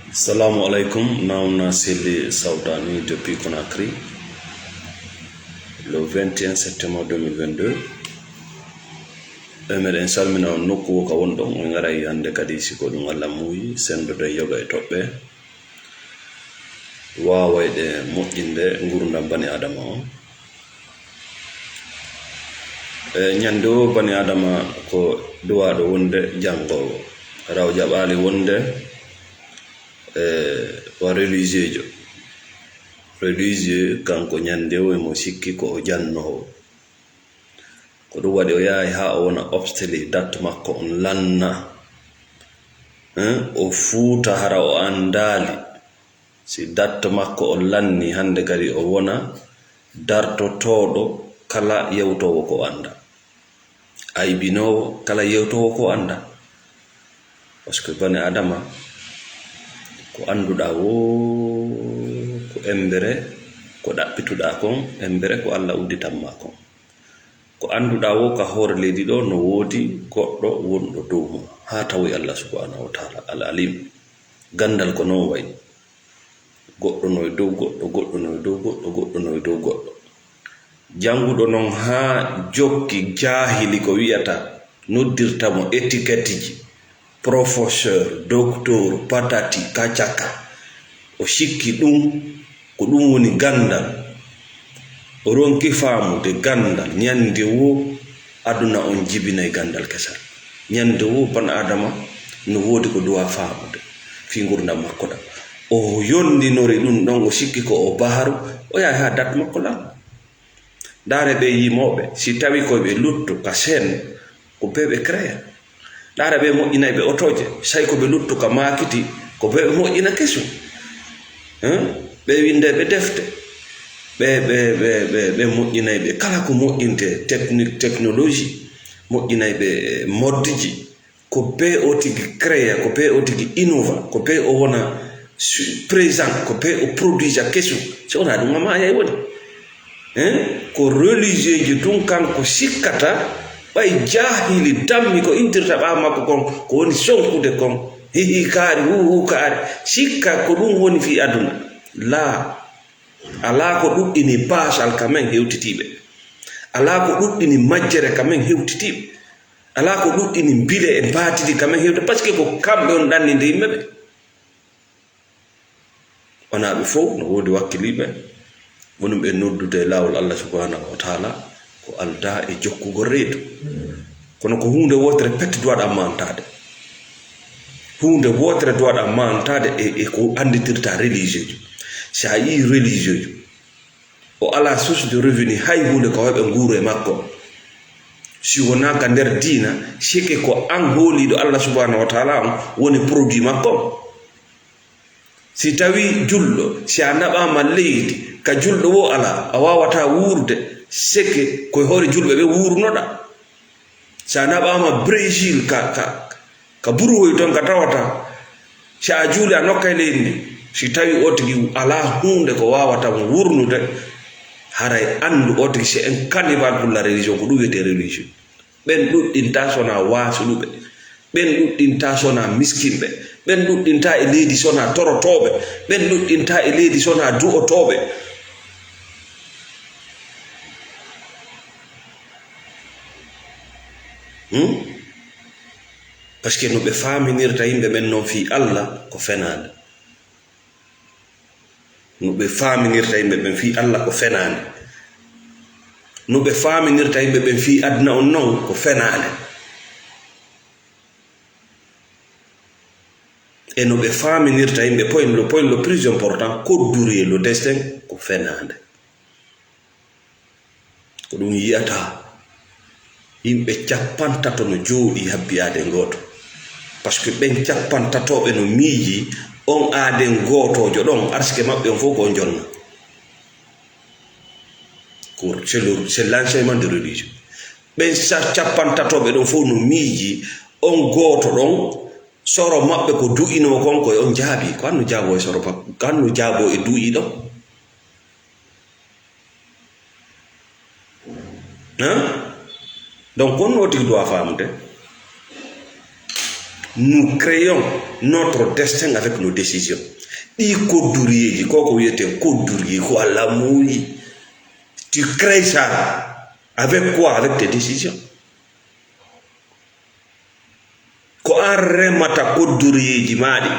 Assalamu alaikum, nauna Sili Saudani depuis Conakry, le 21 septembre 2022. Emeɗen salmina on nokku ka won ɗon on garay hande kadi siko ɗum Allah muuyi sendude yoga e toɓɓe wawayɗe moƴƴinde gurdam bani adama o. Ñande o bani adama ko duwaɗo wonde jangowo raw jaɓali wonde wa religieux kanko ñande o emo sikki ko o jannowo ko ɗum waɗi o yahay ha o wona obsteli dattu makko on lanna o fuuta hara o andali si dattu makko on lanni hande kadi o wona dartotoɗo kala yewtowo ko anda, aybinowo kala yewtowo ko anda, parce que bani adama ko anduɗa wo ko embere ko ɗaɓɓituɗa kon embere ko Allah udditanma kon, ko anduɗa wo ka hoore leydi ɗo no woodi goɗɗo wonɗo dow mum ha tawi Allah subhanahu wa ta'ala al alim. Gandal ko non wayi, goɗɗo noye dow goɗɗo, goɗɗo noye dow goɗɗo, goɗɗo noye dow goɗɗo. Janguɗo non ha jokki jahili ko wiyata noddirtamo étiquette ji professeur, docteur, patati kacaka, o sikki ɗum ko ɗum woni gandal, o ronki faamude gandal. Ñande wo aduna on jibinay gandal kesal, ñande wo ban adama no wodi ko duwa faamude fi gurdam makko ɗam. O yondinori ɗum ɗon, o sikki ko o baharu, o yahi ha dat makko lan. Dare ɓe yimoɓe si tawi koɓe luttu ka sen ko ɓe créa, ɗara ɓe moƴƴinay ɓe otoje, say ko ɓe luttu ka makiti ko ɓe moƴƴina kesum, ɓe winde ɓe defte, ɓe moƴƴinay ɓe kala ko moƴƴinte technologie, moƴƴinay ɓe moddiji, ko ɓe o tigi créa, ko ɓe o tigi innova, ko ɓe o wona présent, ko ɓe o produisa kesum. So wona ɗum amaya woni ko religieux ji tun kanko sikkata ɓay jahili dammi ko intirta ɓa makko kon ko woni sonkude kon hihi kaari huhu kaari, sikka ko ɗum woni fi aduna. La, ala ko ɗuɗɗini basal kamen hewtitiɓe, ala ko ɗuɗɗini majjere kamen hewtitiɓe, ala ko ɗuɗɗini bile e batidi kamen hewte, par ce que ko kamɓe on ɗannide yimɓeɓe. Wonaɓe fof no wodi wakkiliɓe wonum ɓe noddude lawol Allah subhanahu wa ta'ala ko alda e jokkugo reedu, kono ko hunde wotere pette duwaɗa mantade, hunde wotere duwaɗa mantade e ko anditirta religieux. Sa yi religieux o ala source de revenu hay hunde ko heɓe nguuro e makko, si wona ka nder diina sike ko an hooliɗo Allah subhanahu wa ta'ala on woni produit makko. Si tawi julɗo si a naɓama leydi ka julɗo wo ala, a wawata wuurde seke koye hoore julɓe ɓe wurnoɗa. Sa naɓama Brésil ka buruwoy ton ka tawata, si a juuli a nokkay leydi ndi, si tawi o tigi ala hunde ko wawata mo wurnude, haray andu o tigi c'est un cannibale pour la religion, ko ɗum wiyete religion. ɓen ɗuɗɗinta sona wasuluɓe, ɓen ɗuɗɗinta sona miskinɓe, ɓen ɗuɗɗinta e leydi sona torotoɓe, ɓen ɗuɗɗinta e leydi sona du'otoɓe. Parce que no ɓe faminirta yimɓe ɓen noon fi Allah ko fenade, no ɓe faminirta yimɓe ɓen fi Allah ko fenade, no ɓe faminirta yimɓe ɓen fi aduna on noon ko fenade, e no ɓe faminirta yimɓe point le plus important kodduri le destin ko fenade. Ko ɗum yiyata yimɓe capantato no jooɗi habbi aaden gooto, par ce que ɓen capantatoɓe no miiji on aaden gootojo ɗon arske maɓɓe on fof ko jonna. C'est l'enseignement de religion. ɓen capantatoɓe ɗon fof no miiji on gooto ɗon soro maɓɓe ko du'ino kon koye on jaabi, ko anno jaabo e soro makko, ko anno jaabo e du'i ɗon. Donc on no tigi doit famude nous créons notre destin avec nos décisions. I koduriyeji koko wiyete koduriye ko alla muyi. Tu crées ça avec quoi? Avec tes décisions. Ko an remata koduriyeji maɗi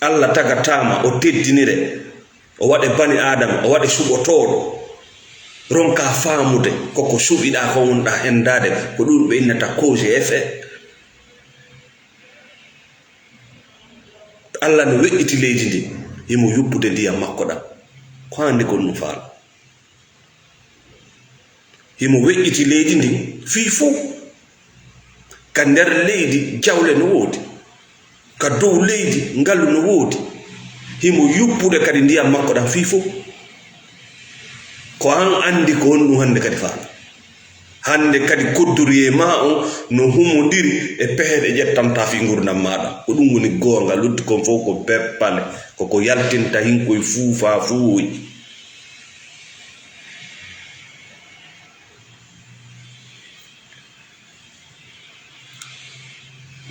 Allah tagatama o teddinire o waɗe bani adama o waɗe suɓotoɗo ronka famude koko suɓiɗa ko wonɗa hendade ko ɗum ɓe innata cause et effet. Allah no weƴƴiti leydi ndi himo yubbude ndiyam makko ɗam ko handi kon no faala. Himo weƴƴiti leydi ndi fii fof ka nder leydi jawle no woodi, ka dow leydi ngallu no woodi. Himo yubbude kadi ndiyam makko ɗam fii fof. Ko an andi ko on ɗum hande kadi faala. Hande kadi koddoriye ma on no humodiri e pehe ɗe ƴettanta fi gurdam maɗa ko ɗum woni gonga. Luddi kon fof ko beppale koko yaltinta hinkoye fuufa fuuyi.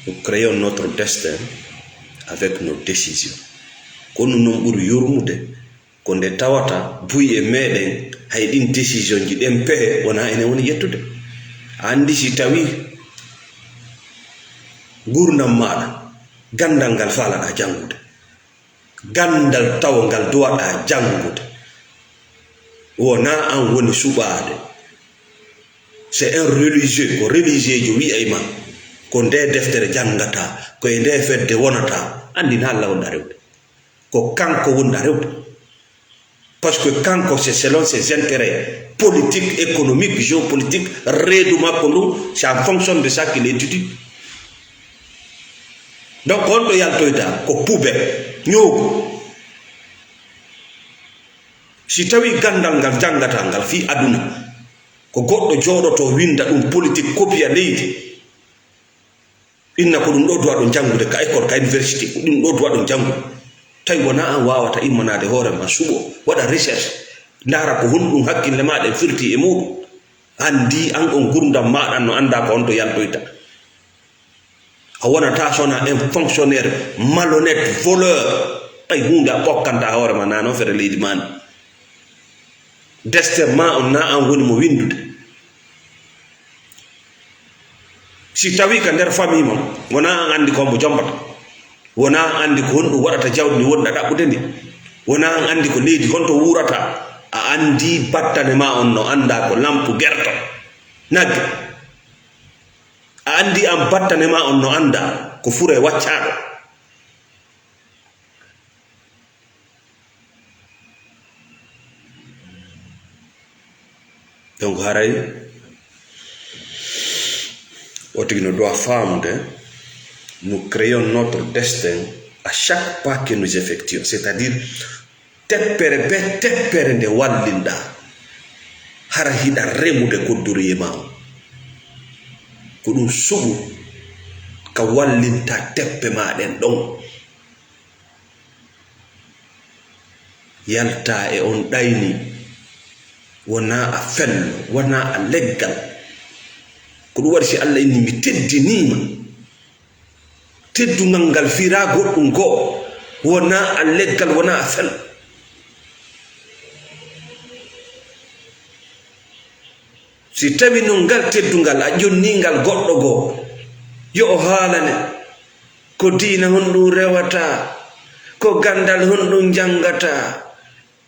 Nous créons notre destin avec nos décisions. Kono non ɓuri yormude ko nde tawata buy e meɗen hay ɗin décision ji ɗen pehe wona ene woni yettude. Andi si tawi gurdam maɗa gandal ngal falaɗa jangude, gandal tawa ngal duwaɗa jangude, wona an woni suɓade. C'est un religieux ko religieux jo wi'ay ma ko nde deftere jangata koye nde fedde wonata andina Allah wonɗa rewde ko kanko wonɗa rewde. Parce que kanko c'est selon ses intérêts politiques, économiques, géopolitiques, reedu makko ndu, c'est en fonction de ça qu'il étudie. Donc on ɗo yaltoyta ko poubelle ñoogo. Si tawi gandal ngal jangata ngal fi aduna ko goɗɗo jooɗoto winda ɗum politique copia leydi, inna ko ɗum ɗo duwa ɗum jangude ka école ka université ko ɗum ɗo duwa ɗum jangude. Tawi wona an wawata immanade hoore ma suɓo waɗa recherche ndara ko honɗum hakkille maɗa firti e muɗum. Andi an on gurdam maɗa no anda ko on to yaltoyta. A wonata sona un fonctionnaire malhonnête voleur ay hunde a ɓokkanta hoore ma nano fere leydi mani. Destin ma on na an woni mo windude. Si tawi ka nder famille ma wona an andi kombo jombata, wona an andi ko honɗum waɗata jawdi ndi wonɗa ɗaɓɓude ndi, wona an andi ko leydi honto wurata, a andi battane ma on no anda ko lampu gerto nagge, a andi an battane ma on no anda ko fure waccaɗo. Donc haray o tigi no doit famude nous créons notre destin à chaque pas que nous effectuons, c'est-à-dire teppere be teppere nde wallinɗa hara hiɗa remude koddoriye ma o ko ɗum suɓu ka wallinta teppe maɗen ɗon. Yalta e on ɗayni wona a fello wona a leggal. Ko ɗum waɗi si Allah inni mi teddinima, teddugal ngal fira goɗɗum goo wona a leggal wona a fello. Si tawi no ngal teddugal a ƴonningal goɗɗo goo yo o haalane ko diina honɗum rewata, ko gandal honɗum jangata,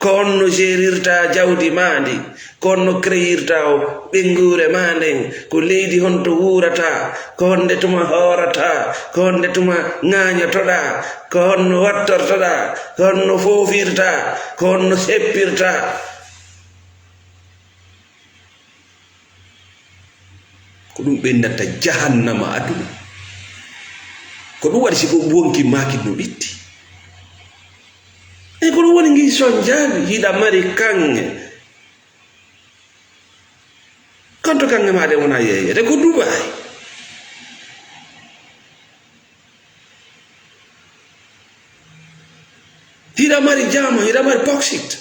ko onno gérirta jawdi mandi, ko onno créirta o ɓengure manden, ko leydi honto wurata, ko honde tuma horata, ko honde tuma ŋañotoɗa, ko honno wattortoɗa, ko honno fofirta, ko honno seppirta. Ko ɗum ɓendata jahannama aduna. Ko ɗum waɗi si ko wonki maki no ɓitti. E ko ɗum woni ngi son jaabi hiɗa mari kanŋe kanto kanŋe maɗe wona yeyede ko Dubai. Hiɗa mari jama, hiɗa mari bauxite,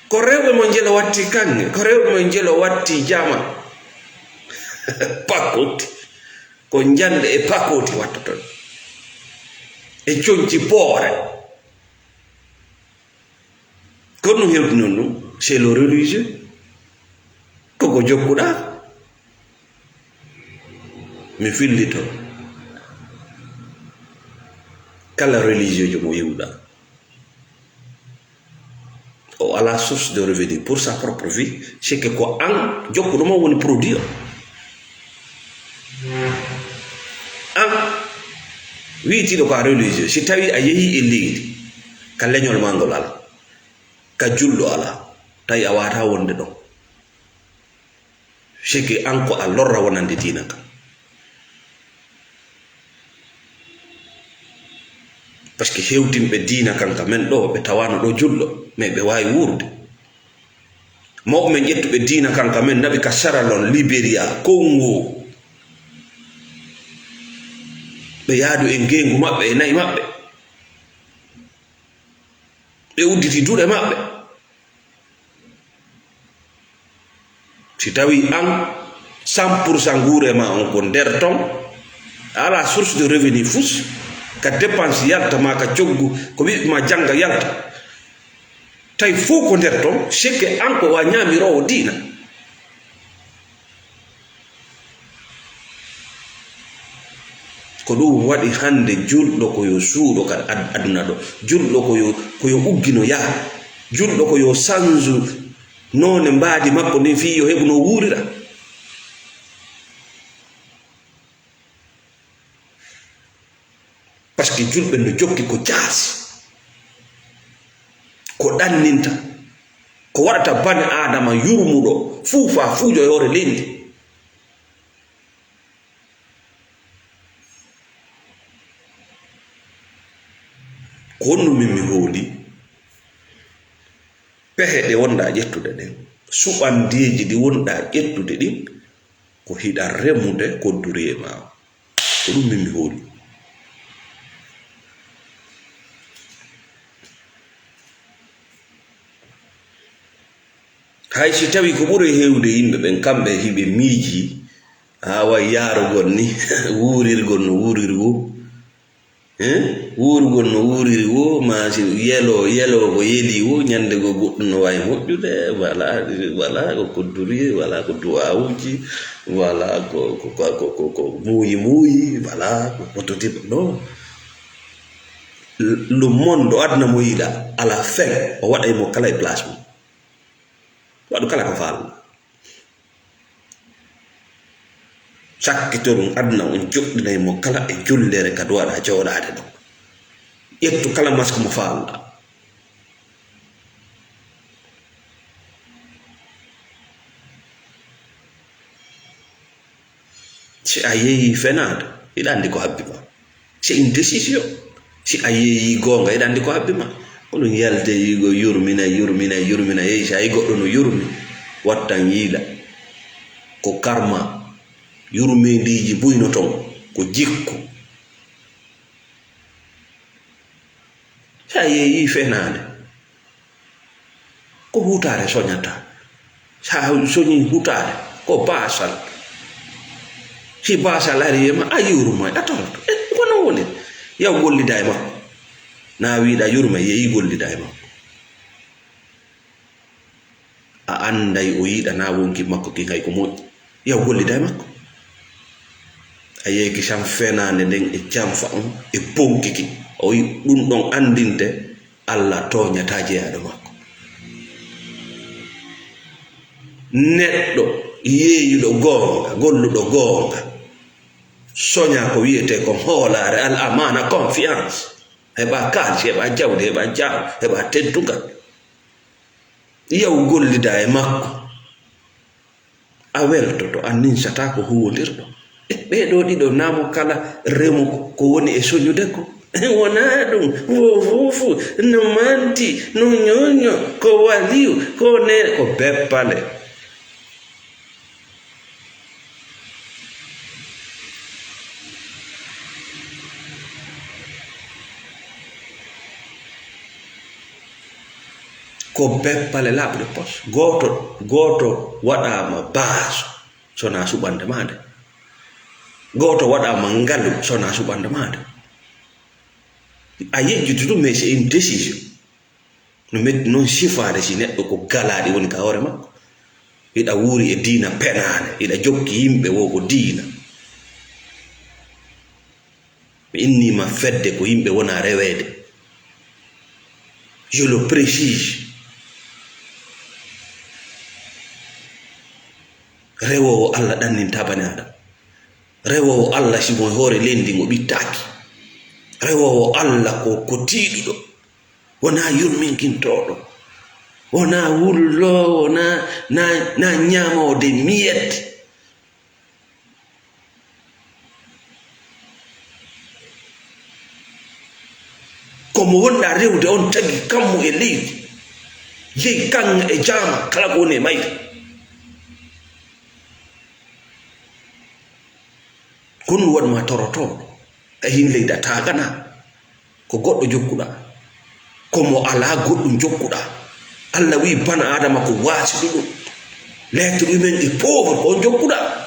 ko rewɓe mo jelo watti kanŋe, ko rewɓe mo jelo watti jama. pakoti ko jande e pakoti watta ton e conci poore kono hewdi non c'est le religieux koko jokkuɗa mi fillito kala religieux jo mo yiwɗa o ala source de revenu pour sa propre vie c'est que ko an jokkuɗoma woni produit o an wiitiɗo ko a religieux si tawi a yeehi e leydi ka leñol ma ngol ala ka julɗo ala tawi a wata wonde ɗon c'est que an ko a lorra wonande diina ka parce que hewtinɓe diina kanka men ɗo ɓe tawano ɗo julɗo mais ɓe wawi wurde mawɓe men ƴettuɓe diina kanka men naɓi ka Saralon, Libéria, Congo ɓe yaadu e ngengu maɓɓe e nayi maɓɓe ɓe udditi duuɗe maɓɓe si tawi an 100% nguure ma on ko nder ton ala source de revenu fus ka dépense yalta ma ka coggu ko wiɓe ma janga yalta tawi fof ko nder ton c'est que an ko wa ñaamirowo diina ko ɗum waɗi hande julɗo ko yo suuɗo ka aduna ɗo julɗo ko yo uggino yaha julɗo ko yo sanju none mbaadi makko ndin fi yo heɓu no wuurira par ce que julɓe no jokki ko jaasi ko ɗanninta ko waɗata bani adama yurmuɗo fuufa fuujo yore lendi ko honnumin mi hooli pehe ɗe wonɗa ƴettude ɗen suɓandeji ɗi wonɗa ƴettude ɗin ko hiɗa remude kodduri e ma ko ɗum min mi hooli hay si tawi ko ɓuri hewde yimɓe ɓen kamɓe hiɓe miiji awa yarugol ni wuurirgol no wuuriri wo wuurugol no wuuriri wo machine yelo ko yeli wo ñande go goɗɗum no wawi moƴƴude wala ko kodduri wala ko duwawuji wala ko muuyi wala ko prototype non le monde adna mo yiɗa à la fin o waɗay mo kala e place mum waɗu kala ko faalna sakkito ɗum aduna on joɗɗinay mo kala e jollere ka duwaɗa jooɗade ɗon ƴettu kala masque mo faalɗa si a yeeyi fenade iɗa andi ko habbi ma c'est une décision si a yeeyi gonga iɗa andi ko habbi ma oɗum yalde yigo yurmina yeeyi sa yi goɗɗo no yurmi wattan yiila ko karma yurmediji buyno ton ko jikku sa yeeyi fenade ko hutare soñata sa soñi hutare ko basal si basal ari ma a yurma a tawto kono woni yaw gollida e makko na wiɗa yurma yeeyi gollida e makko a anday o yiɗa na wonki makko ki hay ko moƴƴi yaw gollida e makko a yeeki sam fenande nden e jamfa on e ponkiki o wi ɗum ɗon andinte Allah toñata jeyaɗo makko neɗɗo yeeyuɗo gonga golluɗo gonga soña ko wiyete ko hoolare al amana confiance heɓa kalsi heɓa jawdi heɓa jaw heɓa teddugal yaw gollida e makko a weltoto a ninsata ko huwodirɗo ɓeɗo ɗiɗo namo kala remu ko woni e soñude ko wona ɗum fofufu no manti no ñoño ko waliyu ko ne ko beppale ko beppale laaɓde pos goto waɗama baaso sona suɓande maade, goto waɗama ngalu sona suɓande maade. A yejjutu ɗum, mais c'est une décision no metti noon sifade si neɗɗo ko galaɗi woni ka hoore makko, iɗa wuuri e diina penane, iɗa jokki yimɓe wo ko diina. Mi innima fedde ko yimɓe wona rewede, je le précise. Rewowo Allah ɗanninta bani Adama, rewowo Allah simo hoore lendi ngo ɓittaki, rewowo Allah ko tiiɗuɗo, wona yurminkintoɗo, wona wullo, na ñamode miyette. Komo wonɗa rewde on tagi kammo e ley kan e jama kala ko woni e mayde. Kono wonma torotoɗo e hin leydi a tagana ko goɗɗo jokkuɗa, komo ala goɗɗum jokkuɗa. Allah wi bana Adama ko wasiɗuɗum, l'être humain est pauvre, ko jokkuɗa.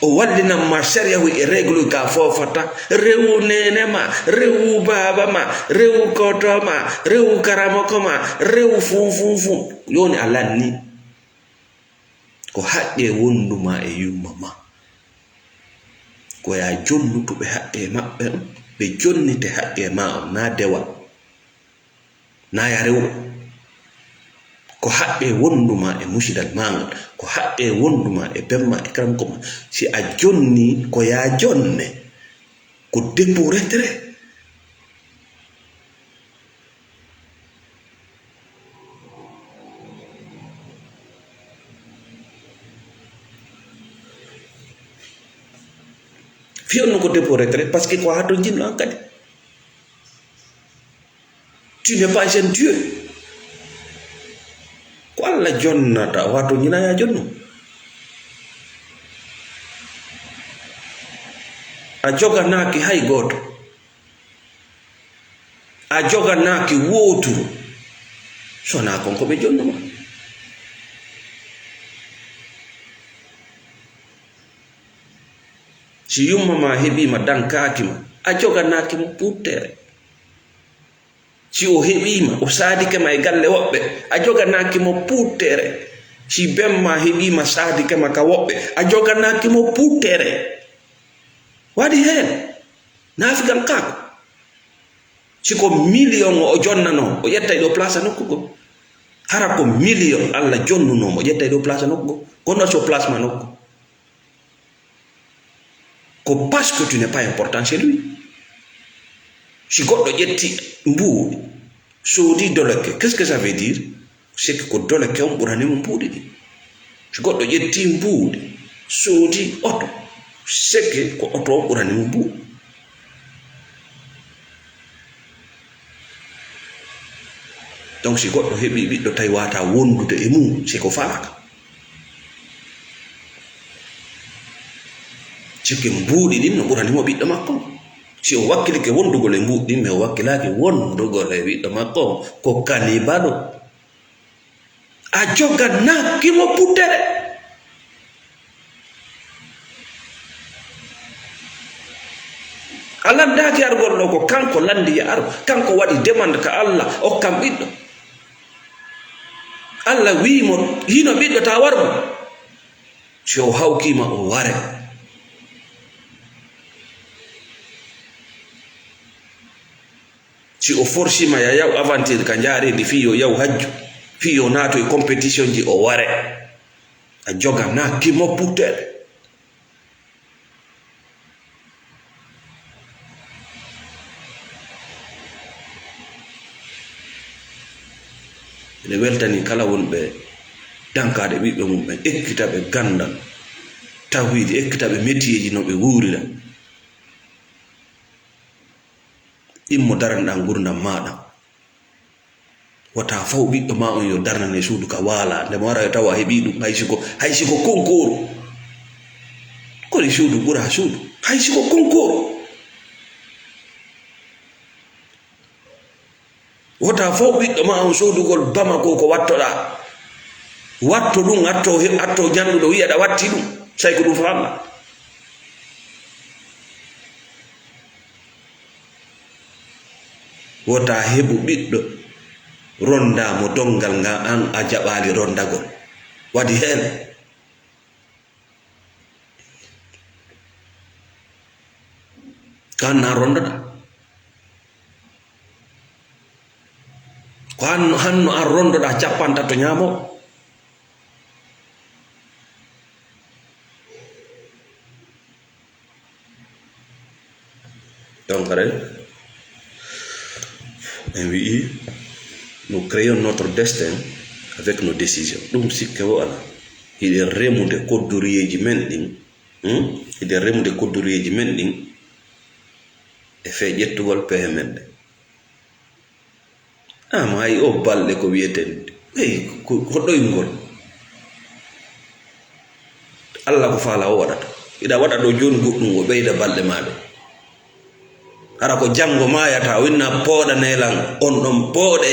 O wallinanma sharia wi e règle ga fofata, rewu nenema, rewu baba ma, rewu koto ma, rewu karamoko ma, rewu fu yoni a lanni ko haqqe wonduma e yumma ma, ko ya jonnutu ɓe haqqe maɓɓe on, ɓe jonnite haqqe ma on, na dewal na ya rewɓe. Ko haqqe wonduma e musidal mangal, ko haqqe wonduma e bemma e karam koma. Si a jonni ko ya jonne ko debbo retere. Fiyonno ko debbo retere parce que ko ha to jinno an kadi. Tu n'es pas un Dieu. Ko Allah jonnata wato ñina ya jonno. A joganaki hay goto, a joganaki woturu sona kon ko ɓe jonnoma. Si yumma ma heɓima dankaki ma, a joganaki mo puttere. Si o heɓima o sadike ma e galle woɓɓe, a joganaki mo puttere. Si bemma heɓima sadike ma ka woɓɓe, a joganaki mo puttere. Waɗi hen nafigal kako. Si ko million o jonnano, o ƴetta ɗo place nokkugo. Hara ko million Allah jonnunomo, o ƴetta ɗo place nokkugo. Kono so place ma nokku. Ko parce que tu n'es pas important chez lui. Si goɗɗo ƴetti mbuuɗi soodi doleke, qu'est-ce que ça veut dire? C'est que ko doleke on ɓuranimo mbuuɗi ɗi. Si goɗɗo ƴetti mbuuɗi soodi oto, c'est que ko oto on ɓuranimo mbuuɗi. Donc si goɗɗo heɓi ɓiɗɗo tawi wata wondude e mum, c'est ko faaka. Sikke mbuuɗi ɗin no ɓuranimo ɓiɗɗo makko. Si o wakkilike wondugol e mbuuɗi ɗin, mais o wakkilaki wondugol e ɓiɗɗo makko ko kanibalo. A jogannakimo puttere. A landaki argol ɗo ko kanko landi ya aro, kanko waɗi demande ka Allah okkam ɓiɗɗo. Allah wimo hino ɓiɗɗo ta warmo. Si o hawkima o ware. Si o forsima ya yaw aventure ka jaaredi fiyo yaw hajju, fiyo nato e compétition ji o ware. A jogannaki mo puttere. Ene weltani kala wonɓe dankade ɓiɓɓe mumɓe, ekkitaɓe gandal tawhidi, ekkitaɓe métier no ɓe wuurira. Immo daranɗa gurdam maɗa, wata faw ɓiɗɗo ma on yo darnane suudu ka waala, nde mo wara yo tawa heɓi ɗum haysiko concours. Koni suudu ɓura suudu, haysiko concours. Wata faw ɓiɗɗo ma on soodugol bama ko wattoɗa, watto ɗum atto janɗuɗo wiyaɗa watti ɗum. sai ko ɗum fa Allah wota heɓu ɓiɗɗo ronda mo dongal nga an a jaɓali rondagol waɗi hen kanna rondoɗa ko hanno an rondoɗa capanta to ñamo donc oui, nous créons notre destin avec nos décisions. Donc, si il est remo de kodurieji men ɗin il est remo de kodurieji men ɗin e fe ƴettugol pehe men ɗe ama ay o balɗe ko wiyeten ko ɗoyngol Allah ko faala o waɗata iɗa waɗa ɗo joni goɗɗum o ɓeyda balɗe maɗe ara ko jango mayata winna pooɗa nelan on ɗon pooɗe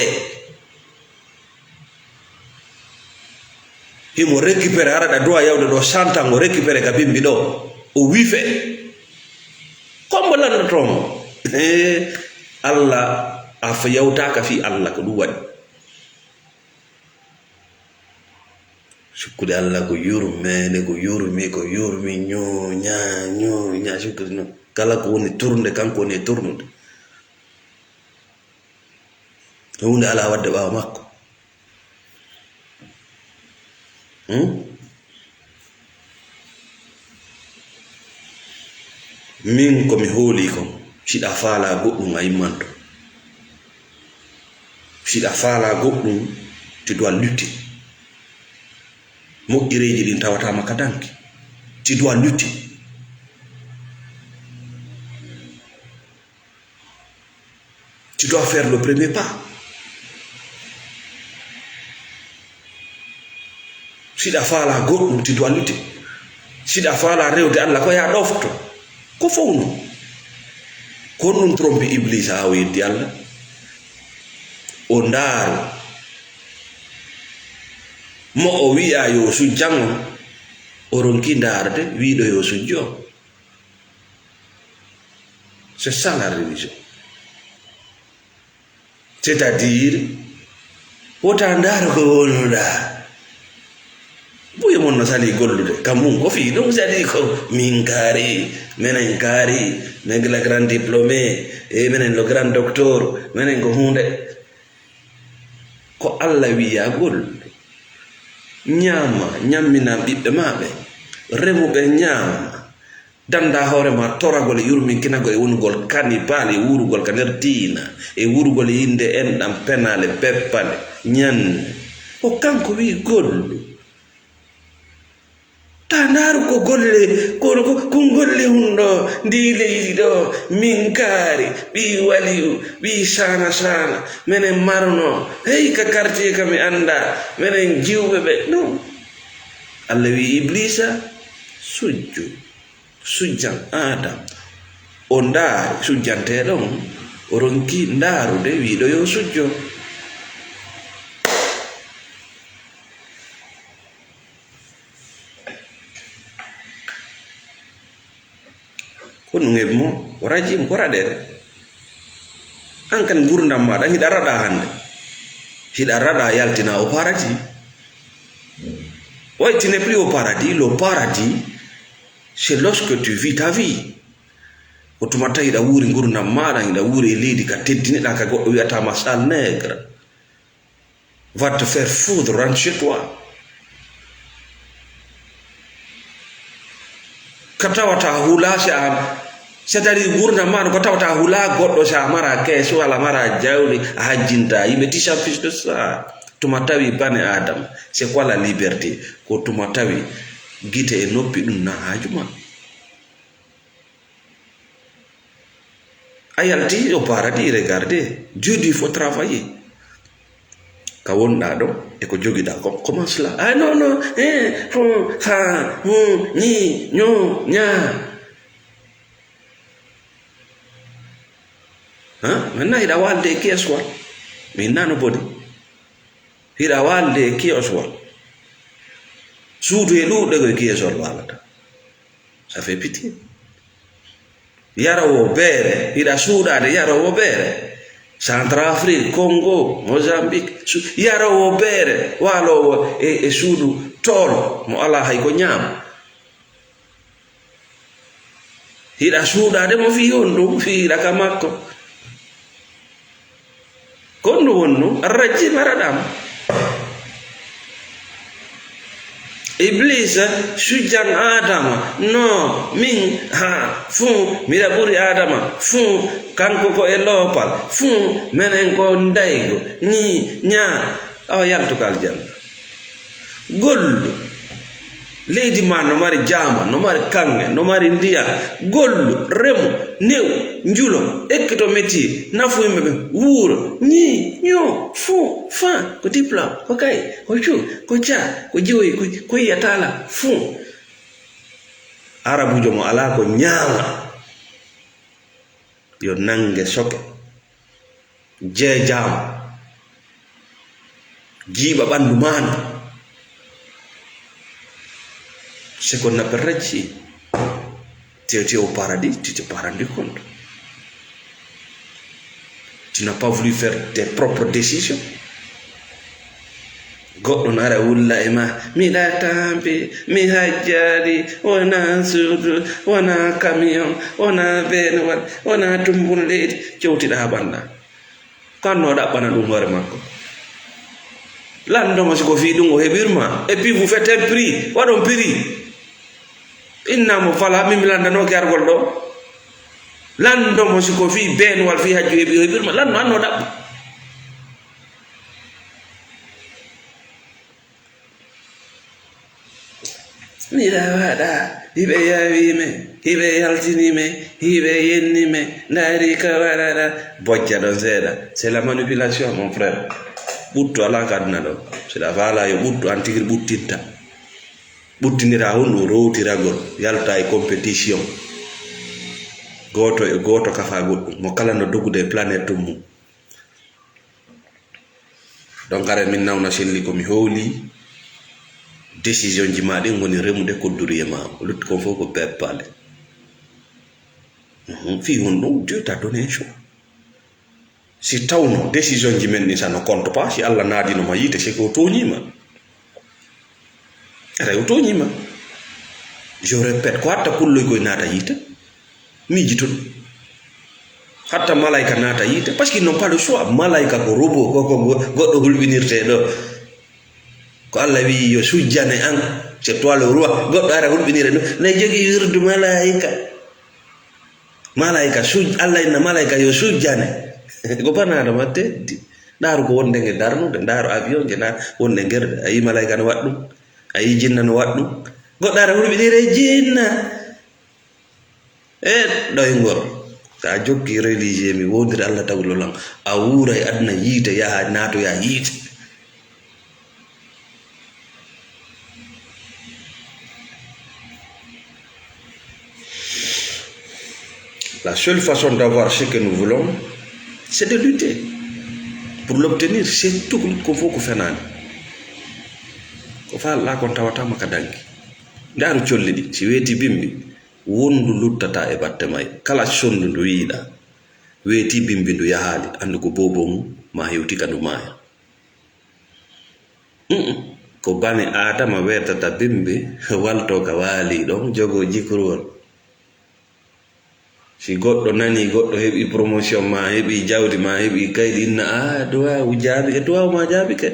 himo récupéré araɗa dowa yawde ɗo santango récupéré ka bimbi ɗo o wife kombo lanndatomo Allah a yawtaka fi Allah ko ɗum waɗi sukkude Allah ko yurmene ko yurmi ñoña sukkude noon kala ko woni turnde kanko woni e turnude hunde ala wadde ɓawa makko min komi hooli kon siɗa faala goɗɗum a yimmanto siɗa faala goɗɗum tu dois lutter moƴƴireji ɗin tawatama ka danki tu dois lutter tu dois faire le premier pas siɗa faala goɗɗum tu dois lutter siɗa faala rewde Allah ko ya ɗofto ko fowno ko ɗum trompi iblis ha o yeddi Allah o ndaaro mo o wi'a yo sujjango o ronki ndaarde wiɗo yo sujjo c'est ça la religion c'est-à-dire wota ndaaro ko wonnoɗa buye mon no sali gollude kamum ko fi ɗum sadi ko min kaari menen kaari men la grand diplômé e menen le grand docteur menen ko hunde ko Allah wiya gollu ñaama ñammina ɓiɓɓe maɓe remuɓe ñaama danda hoorema toragol e yurminkinagol e wonugol kanibal e wurugol ka nder diina e wurugol e yinde enɗam penale beppale ñande o kanko wi gollu ta ndaaru ko golle ko golle hunɗo ndi leydi ɗo min kaari ɓi waliyu ɓi sana menen marno hey ka quartier kam mi anda menen jiwɓe ɓe non Allah wi iblisa sujjan adam o ndaari sujjanteɗon o ronki ndaarude wiɗo yo sujjo ko ɗum heɓi mo o rajimo ko raɗere an kan gurdam maɗa hiɗa raɗa hande hiɗa raɗa yaltina au paradis ouais, tu n'es plus au paradis. Le paradis c'est lorsque tu vis ta vie o tuma tawi ɗa wuuri gurdam maɗa hiɗa wuuri e leydi ka teddiniɗa ka goɗɗo wiyatama sale nègre va te faire foudre rentre chez toi ka tawata hula c'est-à-dire gurdam maɗa ko tawata hula goɗɗo sa mara kees walla mara jawdi a hajjinta yimɓe tu s'en fiche de ça tuma tawi bane adam c'est quoi la liberté ko tuma tawi guite e noppi ɗum na haajuma a yalti au paradis regardez Dieu dit il faut travailler ka wonɗa ɗo e ko jogiɗa ko comment cela ah non non fa ni ño ña maintenant hiɗa walde e keeswal min nano bodi hiɗa walde e keeswal suudu e ɗuɗɗe koye keesol walata ça fait pitié. Yarawo bere ida suudade yarawo bere Centrafrique, Congo, Mozambique, yarawo bere walowo e suudu tol mo ala hay ko ñaam hiɗa suuɗade mo fi on ɗum fiiɗa ka makko kon ɗum wonno arrajji maraɗam Iblis sujjan Adama no min ha fuu miɗa ɓuri Adama fuu kanko ko e loopal fuu menen ko ndaygo ni ña awa yaltukal janna gollu leydi ma no mari jama no mari kange no mari ndiyam gollu remu new njulo ekkito métier nafu yimɓe ɓe wuuro ñi ño fuu fa ko diplôme ko kay ko cu ko ca ko jiwoyi ko yiyatala fuu arabujo mo ala ko ñaama yo nange soke jeejama jiiɓa ɓandu maano. Ce qu'on appellerait ici, tu es au paradis, tu t'es pas rendu compte. Tu n'as pas voulu faire tes propres décisions. Goɗɗo nara wulla e ma miɗa tampi mi hajjali wona suudu wona camion wona benowal wona tumbun leydi cewtiɗa ha ɓanɗa kanno ɗaɓɓana ɗum hoore makko lanndoma siko fi ɗum o heɓirma et puis vous faites un prix waɗon prix innamo fala min mi landanoke argol ɗo landomo siko fi benowal fi hajju heɓi o heɓirma lanno anno ɗaɓɓa miɗa waɗa hiɓe yawime hiɓe yaltinime hiɓe yennime ndaari ka waɗaɗa bojja ɗon seeɗa c'est la manipulation mon frère ɓuttu ala ka aduna ɗo seɗa faala yo ɓuttu an tigiri ɓuttinta ɓuttinira hunɗo rowtiragol yalta e compétition goto e goto kafa goɗɗum mo kala no dogude e planète tum mum donc ara min nawna selli komi howli décision ji ma ɗin woni remude kodduri e ma lutti kon fof ko peppale fi hon ɗum Dieu t'a donné un choix si tawno décision ji men ɗi ça ne compte pas si Allah naadinoma yiite c'est que o toñima ara o toñima je répète ko hatta pulloy koye naata yiite miijito ɗum hatta malaika naata yiite par ce qu'ils n'ont pas le choix malaika ko robot koko goɗɗo hulɓinirte ɗo ko Allah wi yo sujjane an c'est toi le roi goɗɗo ara hulɓinire ɗum ne jogii wirdu malaika malaika Allah inna malaika yo sujjane ko banaadama teddi ndaaru ko wonde nge darnude ndaaru avion je na wonde ngerde a yi malaika no waɗ ɗum a yi jinna no waɗ ɗum goɗɗo ara hulɓinire jinna e ɗoyngol sa jokki religieux mi wondiri Allah tawlolan a wuura e aduna yiite yaha naatoya yiite la seule façon d'avoir ce que nous voulons c'est de lutter pour l'obtenir c'est tout ko fof ko fenani ko faala kon tawatama ka dangi ndaaru colli ɗi si weeti bimbi wondu luttata e batte may kala sondu ndu yiiɗa weeti bimbi ndu yahaali andu ko bobo mum ma hewti ka ndu maaya ko bani adama werdata bimbi walto ka waali ɗon jogo jikrol si goɗɗo nani goɗɗo heɓi promotion ma heɓi jawdi ma heɓi kaydi inna a duwawu jaabi e duwawu ma jaabi kay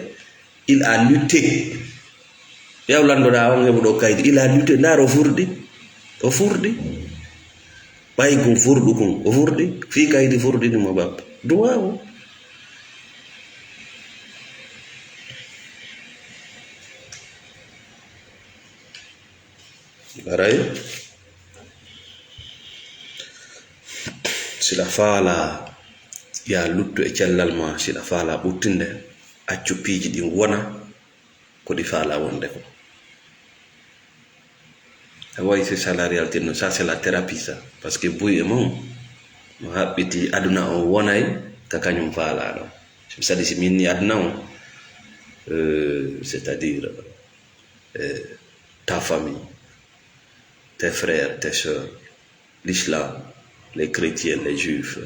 il a lutté yaw landoɗa on heɓuɗo kaydi il a lutté ndaar o furɗi ɓay kum furɗu kum o furɗi fi kaydi furɗinimo bappa duwawu aray siɗa faala ya luttu e cellal ma siɗa faala ɓuttinde accu piiji ɗin wona ko ɗi faala wonde ko a wayi c'est ça la réalité non ça c'est la thérapie ça parce que buy e mum no haɓɓiti aduna on wonay ka kañum faala ɗon sadi si minni aduna on c'est à dire ta famille tes frères, tes sœurs, l'islam, les chrétiens, les juifs,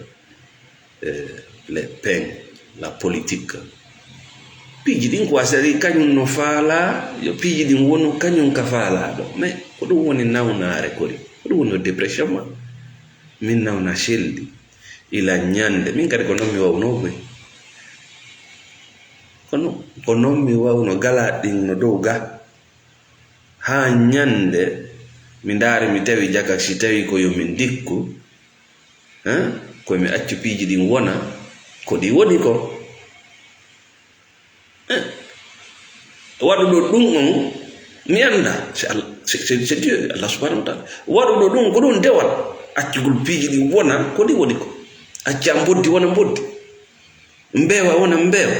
les peines, la politique. Piji din ko asari kanyum no fala yo piji din wono kanyum ka fala do me ko dum woni nawnare ko dum wono depression ma min nawna sheldi ila nyande min kadi ko non mi wawno be ko non mi wawno gala din no dow ga ha nyande mi ndari mi tawi jaka si tawi ko yo min dikku ko mi accu piji din wona ko di woni ko waɗuɗo ɗum on mi anda c'est Dieu Allah subhanahu wa ta'ala waɗuɗo ɗum ko ɗum dewal accugol piiji ɗi wona ko ɗi woni ko acca mboddi wona mboddi mbewa wona mbewa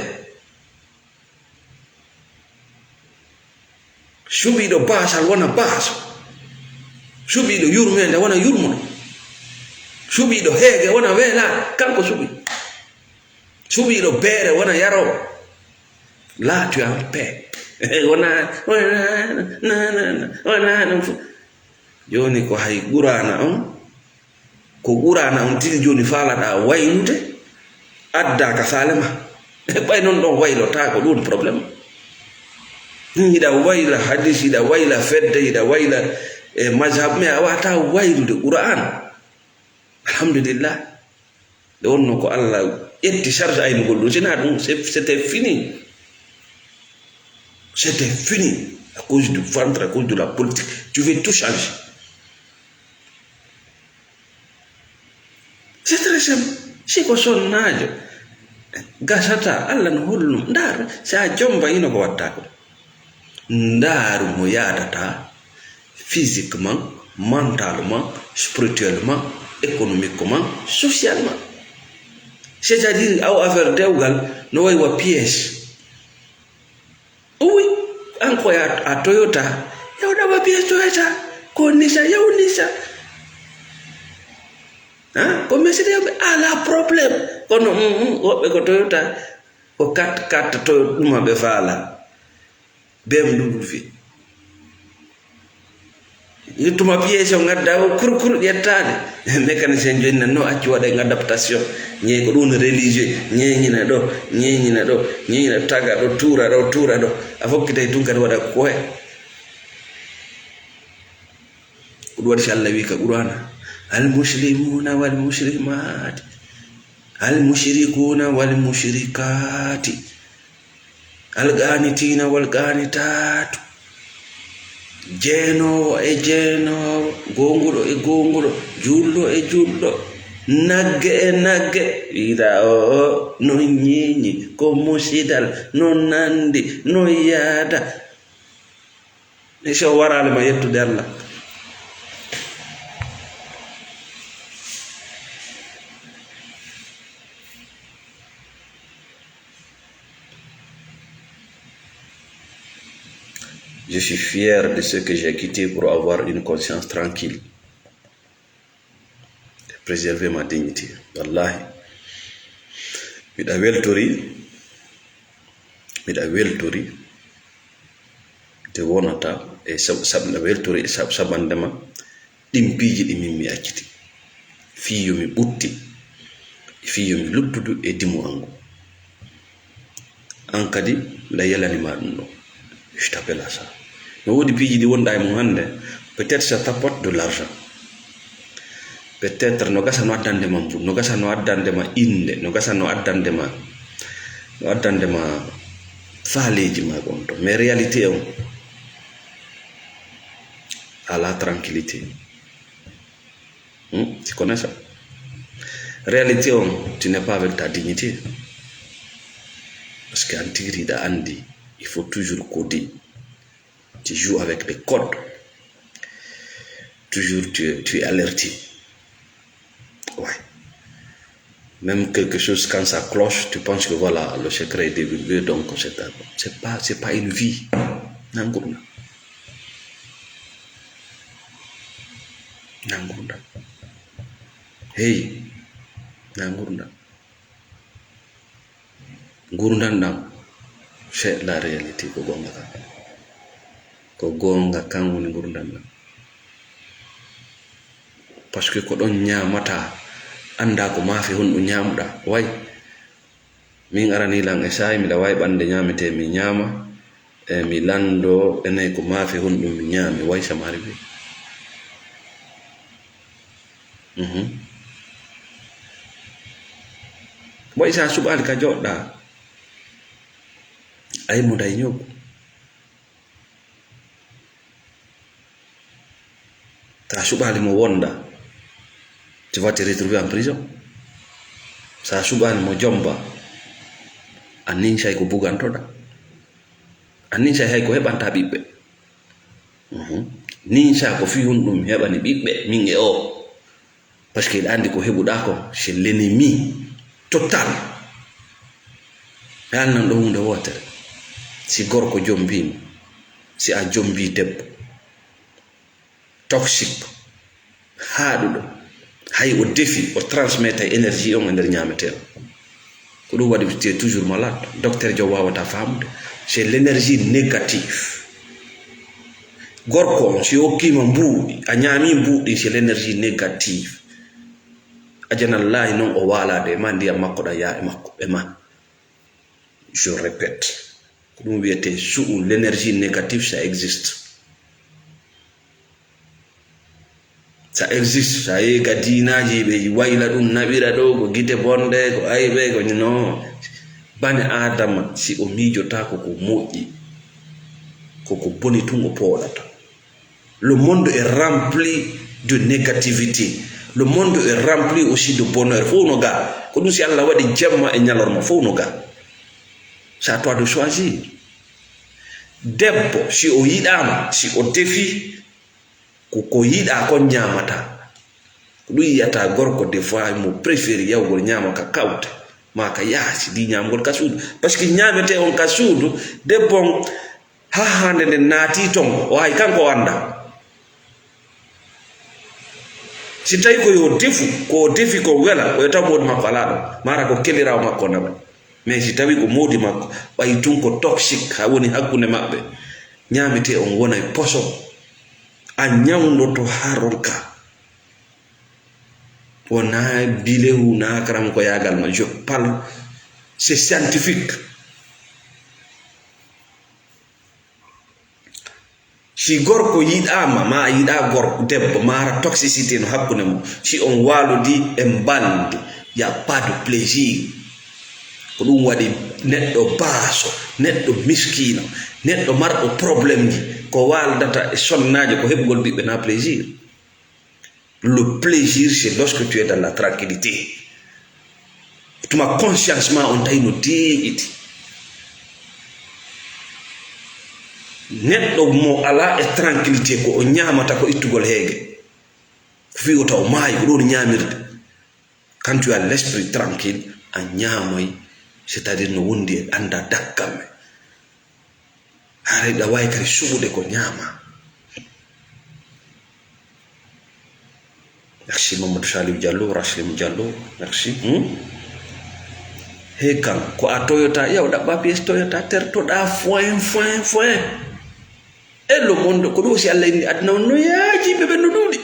suɓiɗo basal wona baasa suɓiɗo yurmede wona yurmuɗo suɓiɗo heege wona weela kanko suɓiɗo beere wona yarowo. Là tu as un paix. Joni ko hay qur'ana on tili joni falada waynude adda ka salema bay non don waylota ko dum problème ida wayla hadith ida wayla fedde ida wayla mazhab me awata waylude qur'an alhamdulillah de wonno ko Allah etti charge ay ngol do sina dum c'était fini. C'était fini à cause du ventre, à cause de la politique. Tu veux tout changer. C'est très simple. Si ko sonnajo gasata Allah no hollum ndar sa jomba ino ko watta ko ndar mo yadata physiquement, mentalement, spirituellement, économiquement, socialement. C'est-à-dire aw affaire dewgal no way wa pièce. Oui, encore à Toyota, il y a des pièces Toyota, Konisa, il y a Unisa. Comme c'est la problème. Quand Toyota, au 4 Toyota, nous m'avons fait là. BMW. Il tuma pièce on gadda o kur yettade mécanicien jonna no acci wada en adaptation ñe ko dun religieux ñeñina do taga do tura do afokkite tun kadi wada ko he do wadi Allah wi ka qur'ana al muslimuna wal muslimat al mushrikuna wal mushrikati al qanitina wal qanitat jeno e jeno gongudo e gongudo jullo e jullo nagge e nagge ida o no nyinyi ko musidal no nandi no yada e so warale ma yettude Allah. Je suis fier de ce que j'ai quitté pour avoir une conscience tranquille. Préserver ma dignité. Wallahi. Mida weltori. Te wonata e sabna weltori e sabandema dimpiji di mimmi acciti. Fiyo mi butti. Fiyo mi luttudu e dimu angu. Ankadi la yelani ma no. Je t'appelle à ça. Mais au début, il dit peut-être ça t'apporte de l'argent. Peut-être no gasa no addande ma mbur, no gasa no addande ma inde, no gasa no addande ma faaleji ma gonto. Mais réalité on à la tranquillité. Tu connais ça? Réalité on tu n'es pas avec ta dignité. Parce qu'en tiri da andi il faut toujours coder. Tu joues avec des codes. Toujours tu es alerté. Ouais. Même quelque chose, quand ça cloche, tu penses que voilà, le secret est divulgué, donc c'est pas une vie. Nangurna. Hey, Nangurna. Gurundandam. C'est la réalité ko gonga kan woni gurdam parce que ko don nyamata anda ko mafi hundu nyamuda way min arani lan e sai mi da way bande nyamete mi nyama e mi lando ene ko mafi hundu mi nyami way samari bi way sa subal ka jodda ay mo day ñob ta subali mo wonda tu vas te retrouver en prison sa subali mo jomba anin shay ko bugantoda anin shay hay ko hebanta bibbe nin sha ko fi hundum hebani bibbe min e o parce que andi ko hebuda ko c'est l'ennemi total yal nan do hunde wotere si gorko jombi si a jombi debbo toxic haadudo hay o défi o transmettre énergie on nder nyamete ko do wadi tu es toujours malade docteur jo wawata famude c'est l'énergie négative gorko si o kima mbuudi a nyami mbuudi c'est l'énergie négative ajanallahi non o wala de mandi makko da ya e makko e ma je répète nous viete sous l'énergie négative ça existe ça e gadinaji be wayla dum nabira do go gite bonde ko aybe ko no bani adama si o mijota ko moji ko boni tungo podata le monde est rempli de négativité le monde est rempli aussi de bonheur fo no ga ko dum si Allah wadi jamma e nyalorma fo no ga c'est à toi de choisir debbo si o yidama si o defi ko yida ko nyamata du yata gorko des fois mo préfère yawgol nyama ka kawta ma ka yaasi di nyamgol kasudu parce que nyamete on kasudu debbo ha hande ne nati ton o hay kanko anda si tay ko yo defi ko wela o tamo makko alado mara ko kelirawo makko naba mais si tawi ko modi makko bay tun ko toxic ha woni hakkunde mabbe nyamete on wona poso a nyawndo to haronka wona bilewu na karam ko yagal ma je parle c'est scientifique si gorko yidama ma yida gorko debbo mara toxicité no hakkunde mo si on walodi e bande ya pas de plaisir ko dum wadi neddo baaso neddo miskino neddo mardo problème ji ko waldata e sonnaaje ko hebgol bibbe na plaisir le plaisir c'est lorsque tu es dans la tranquillité tuma conscience ma on tay no tiiti neddo mo ala e tranquillité ko o nyamata ko ittugol heege fi o taw maayi ko do nyamirde quand tu as l'esprit tranquille a nyamoy c'est-à-dire no wondi anda dakkame are da way kari suude ko nyama merci Mamadou Salif Diallo Rachlim Diallo merci he kan ko a Toyota yaw da ba pièce Toyota terto da foin e lo monde ko do si Allah indi adna no yaaji bebe no dudi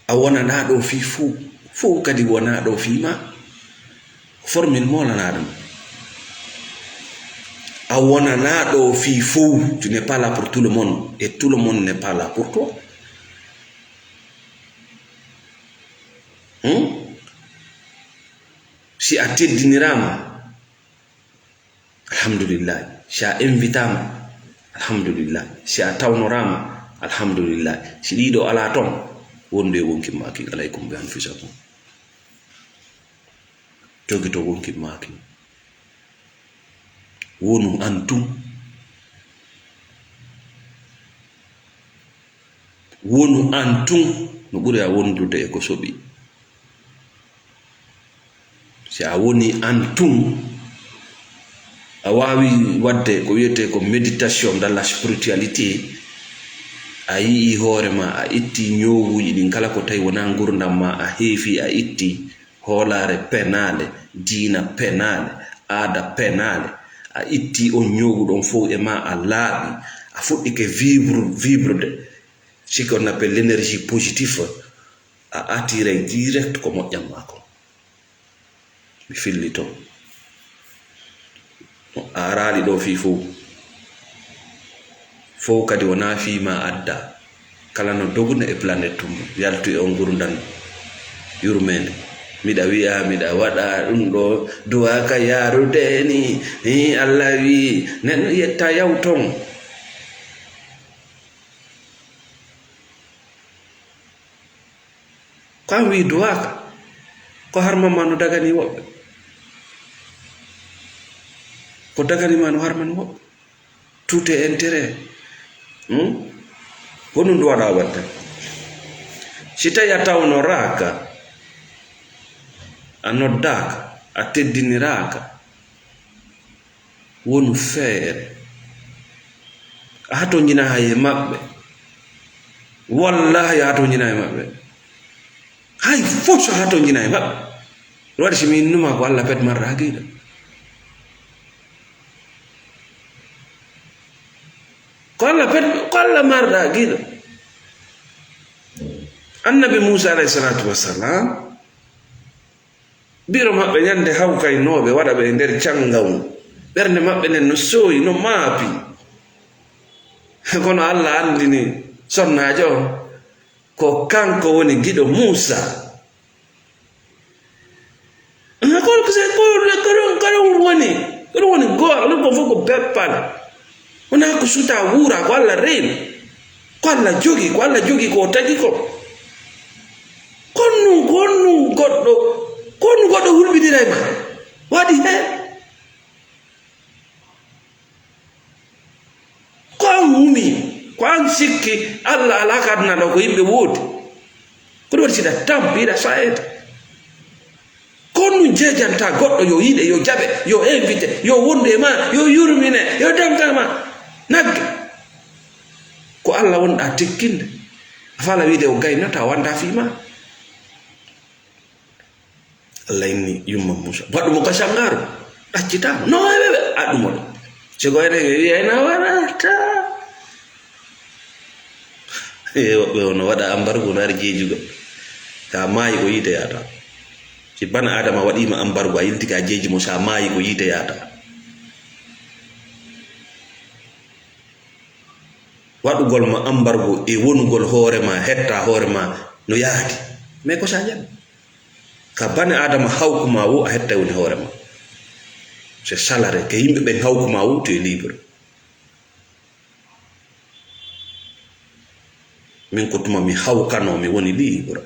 a wona na do fi fu kadi wona do fi ma formule mo la dum a wona na do fi fu tu n'es pas là pour tout le monde et tout le monde n'est pas là pour toi si a teddinirama alhamdulillah si a invitama alhamdulillah si a tawnorama alhamdulillah si dido ala ton wonde wonki maki alaykum bi anfusakum jogito wonki maki wonu antum no buri a wondude e ko sobi si a woni antum a wawi wadde ko wiyete ko méditation dans la spiritualité a yii hoore ma a itti ñowuji ɗin kala ko tawi wona gurdam ma a heefi a itti hoolare penale diina penale aada penale a itti on ñowuɗon fof e ma a laaɓi a fuɗɗike vibrede ce qu'on appelle l'énergie positive a attiray direct ko moƴƴam ma ko mi filli to a araali ɗo fi fof kadi wona fima adda kala no doguna e planète tum yaltu e on gurdam yurmede miɗa wi'a miɗa waɗa ɗum ɗo duwaka yarude ni Allah wi neɗɗo yetta yaw ton kan wi duwaka ko harmama no dagani woɓɓe ko daganima no harmani woɓɓe tout est intérêt honum ndu waɗa wadde si tawi a tawnoraka a noddaka a teddiniraka wonu feere a hatojina haye maɓɓe wallahi a hatojina e maɓɓe hay fof so hatojina e maɓɓe ɗum waɗi simi innuma ko Allah pet marɗa haqiqa ko Allah marɗa haqiqa annabi Musa alayhi salatu wassalam biro maɓɓe ñande hawkaynoɓe waɗa ɓe nder cangaw ɓernde maɓɓe nden no sooyi no maapi kono Allah andini sonnajo on ko kanko woni giɗo Musa koɗum woni goto ɗum ko fof ko beppal wona ko suta wuura ko Allah reeni ko Allah jogi ko tagi ko konnu goɗɗo hulɓidira e ma waɗi he ko an humi ko an sikki Allah ala ka aduna ɗo ko yimɓe woodi koɗum waɗi siɗa tampiɗa sayeta konnu jejanta goɗɗo yo yiɗe yo jaɓe yo invité yo wondu e ma yo yurmine yo damtama nagge ko Allah wonɗa tekkinde a fala wiide o gaynata wanda fima Allah inni yumma Musa waɗumo ka sangaru ɗaccitama no weɓe aɗumo ɗo sigo ene wiyayna waɗata woɓɓe ono waɗa embargo no ari jeejugo sa maayi ko yiite yata si bana adama waɗima embargo a yiltiki a jeeji mo sa maayi ko yiite yata waɗugol ma embargo e wonugol hoorema hetta hoorema no yaadi mais ko sa jaɓi ka bane adama hawkuma wo a hetta woni hoorema c'est salare ke yimɓe ɓen hawkuma wo tu es libre min ko tuma mi hawkano mi woni libre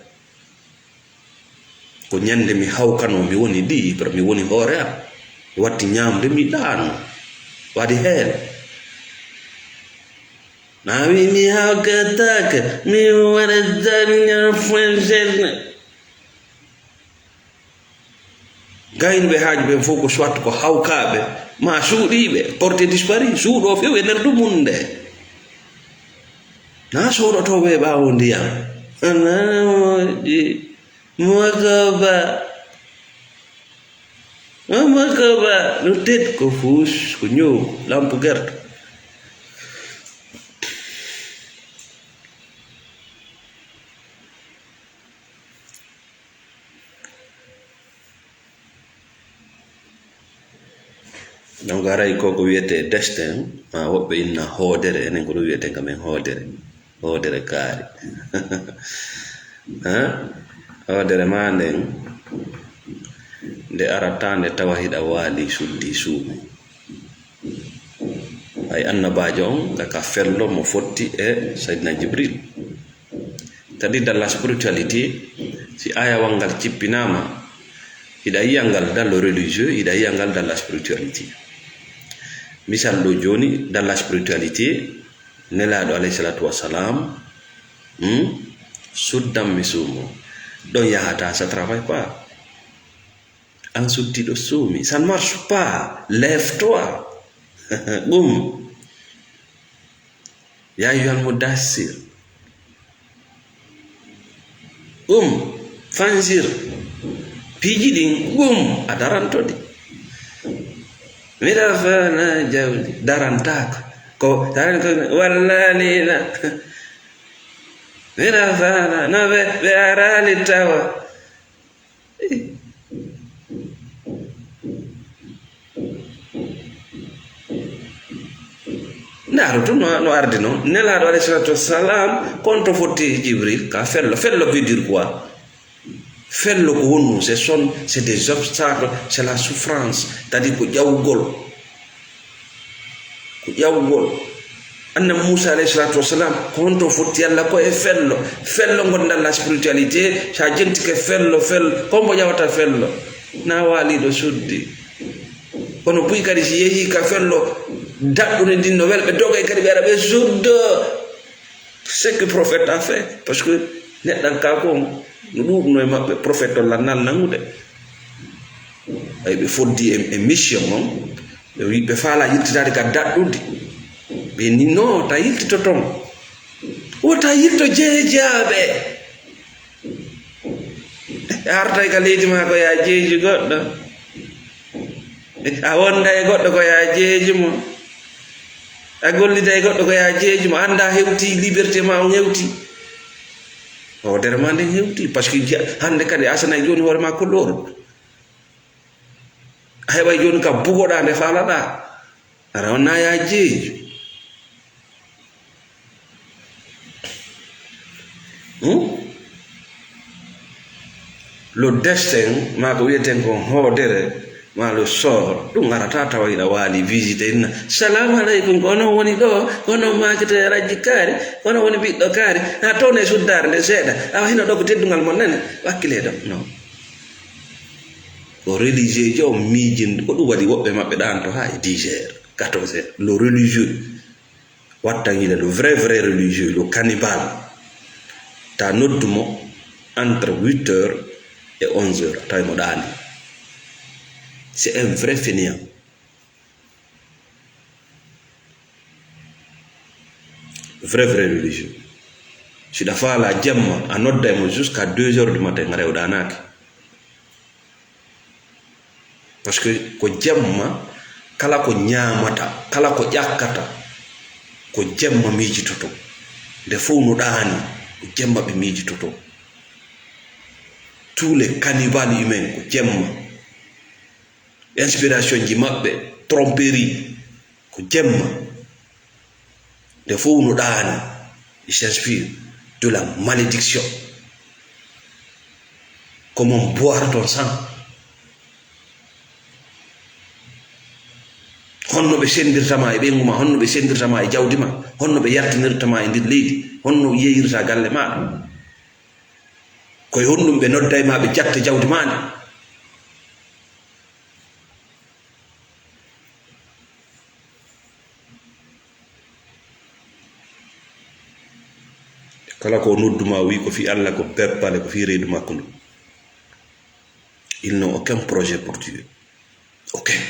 ko ñande mi hawkano mi woni libre mi woni hoore am mi watti ñamde mi ɗaano waɗi heen na mi hawkataka mi waɗa daña foncerne gaynɓe haaji ɓen fof ko soit ko hawkaɓe ma suuɗiɓe porté disparu suuɗo few e nder ɗumum nde na soɗotoɓe ɓawo ndiyam anamoƴƴi makoba no ted ko fus ko ñow lampe gerte donc aray koko wiyete destin ma woɓɓe inna hoodere enen ko ɗum wiyeten kamen hoodere kaari hoodere ma nden nde arata nde tawa hiɗa waali suddi suuɓi ay annabajo on gaka fello mo fotti e sayyidina Jibril tadi dans la spiritualité si ayawal ngal cippinama hiɗa yiya ngal dans le religieux hiɗa yiya ngal dans la spiritualité misal ɗo joni dans la spiritualité nelaɗo alayhi salatu wassalam suddam mi suumo ɗon yahata ça travaille pas an suddiɗo suumi ça ne marche pas lève-toi ɓum ya ayyuhal mudassir fansir piji din adarantodi mira fana jawdi darantako ko wallahi la mira fana no be arali tawa Naruto no ardino nelaɗo alayhi salatu wassalam konto fotti Jibril ka fello veut dire quoi fello ko wonno c'est des obstacles, c'est la souffrance, c'est-à-dire ko ƴawgol anna Musa alayhi salatu wassalam konto fotti Allah ko e fello gonda la spiritualité sa jenti ke fello kombo ƴawata fello na waliɗo suddi kono puy kadi si yeehi ka fello daɗɗude ndinno welɓe dogay kadi ɓe ara ɓe suddo ce que prophète a fait parce que neɗɗan ka ko no ɗuɗno e maɓɓe prophète o lannal nangude ay ɓe foddi e mission on ɓe wi ɓe faala yiltitade ka daɗɗude ɓe ni non ta yiltito ton wota yilto jeejaɓe artay ka leydi ma ko ya jeeji goɗɗo a wonda e goɗɗo ko ya jeeji mo a gollida e goɗɗo ko ya jeeji mo anda hewti liberté ma on hewti o dere ma nden hewti par ce que hande kadi asana joni hoore ma kolloru a heɓay joni ka bugoɗa nde faalaɗa ara wonna ya jeeji le destin ma ko wiyeten kon hoodere ma le sort ɗum arata tawa ina waali visite inna salamu aleykum ko onon woni ɗo onon makete rajji kaari onon woni ɓiɗɗo kaari ha toon e suddare nde seeɗa awa hino ɗo ko teddugal mon nane wakkile ɗam non o religieux jo miijinde ko ɗum waɗi woɓɓe maɓɓe ɗan to ha e 10 heures 14 heures le religieux wattangile le vrai religieux le cannibale ta noddumo entre 8 heures et 11 heures tawi mo ɗaani. C'est un vrai fainéant. Vrai religieux. Si la fois la jamma a nodda jusqu'à 2 heures du matin nga rew danaki. Parce que ko jamma kala ko nyamata, kala ko ƴakkata ko jamma miijitoto. Nde fof no ɗaani ko jamma ɓe miijitoto. Tous les cannibales humains ko jamma. Inspiration ji maɓɓe tromperie ko jemma nde fof no ɗaani il s'inspire de la malédiction comment boire ton sang honno ɓe sendirtama e ɓengu ma honno ɓe sendirtama e jawdi ma honno ɓe yartinirtama e ndir leydi honno yeyirta galle maɗa koye honɗum ɓe nodda e ma ɓe jatta jawdi maɗa kala ko nodduma wi ko fi Allah ko beppale ko fi reedu makko ndu ils n'ont aucun projet pour Dieu aucun